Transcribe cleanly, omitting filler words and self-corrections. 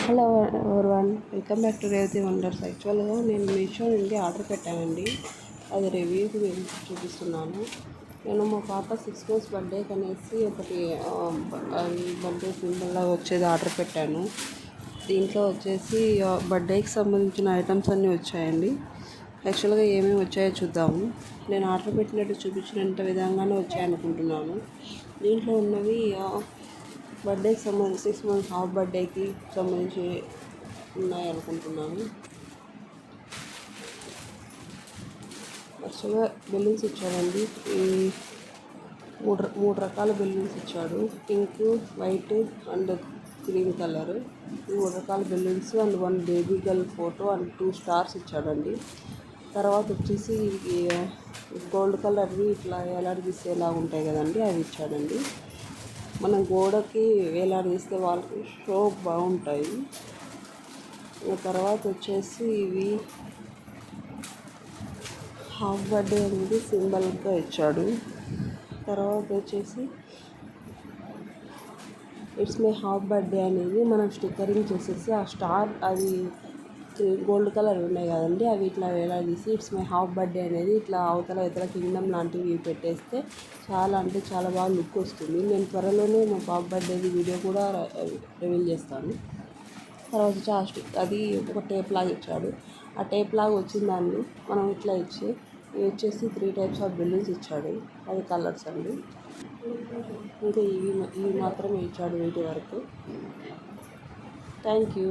Hello everyone, welcome back to Revathi wonders. యాక్చువల్గా నేను మీషో నుండి ఆర్డర్ పెట్టానండి. అది రివ్యూ చూపిస్తున్నాను. నేను మా పాప 6 months బర్త్డేకి అనేసి ఒకటి బర్త్డే సింబల్లా వచ్చేది ఆర్డర్ పెట్టాను. దీంట్లో వచ్చేసి బర్త్డేకి సంబంధించిన ఐటమ్స్ అన్నీ వచ్చాయండి. యాక్చువల్గా ఏమేమి వచ్చాయో చూద్దాము. నేను ఆర్డర్ పెట్టినట్టు చూపించినంత విధంగానే వచ్చాయనుకుంటున్నాను. దీంట్లో ఉన్నవి బర్త్డేకి సంబంధించి 6 months హాఫ్ బర్త్డేకి సంబంధించి ఉన్నాయనుకుంటున్నాను. యాక్చువల్గా బెలూన్స్ ఇచ్చాడండి. ఈ మూడు రకాల బెలూన్స్ ఇచ్చాడు. Pink, white and green colour. ఈ 3 రకాల balloons and 1 baby girl photo and 2 stars ఇచ్చాడండి. తర్వాత వచ్చేసి గోల్డ్ కలర్వి ఇట్లా వేలాడదీసేలా ఉంటాయి కదండి, అవి ఇచ్చాడండి. మనం గోడకి వేలాడదీస్తే వాళ్ళకి షో బాగుంటాయి. తర్వాత వచ్చేసి ఇవి హాఫ్ బర్త్డే అనేది సింబల్గా ఇచ్చాడు. తర్వాత వచ్చేసి ఇట్స్ మై హాఫ్ బర్త్డే అనేది మనం స్టిక్కరింగ్ చేసేసి ఆ స్టార్ అది గోల్డ్ కలర్ ఉన్నాయి కదండి, అవి ఇట్లా వేలాడదీసి ఇట్స్ మై హాఫ్ బర్త్డే అనేది ఇట్లా అవతల కింగ్డమ్ లాంటివి పెట్టేస్తే చాలా అంటే చాలా బాగా లుక్ వస్తుంది. నేను త్వరలోనే మా పాప బర్త్డేది వీడియో కూడా రివీల్ చేస్తాను. తర్వాత వచ్చి అది ఒక టేప్ లాగా ఇచ్చాడు. ఆ టేప్ లాగా వచ్చిన దాన్ని మనం ఇట్లా ఇవి వచ్చేసి 3 types ఆఫ్ బెలూన్స్ ఇచ్చాడు. అది కలర్స్ అండి. ఇంకా ఇవి మాత్రమే ఇచ్చాడు వీటి వరకు. Thank you.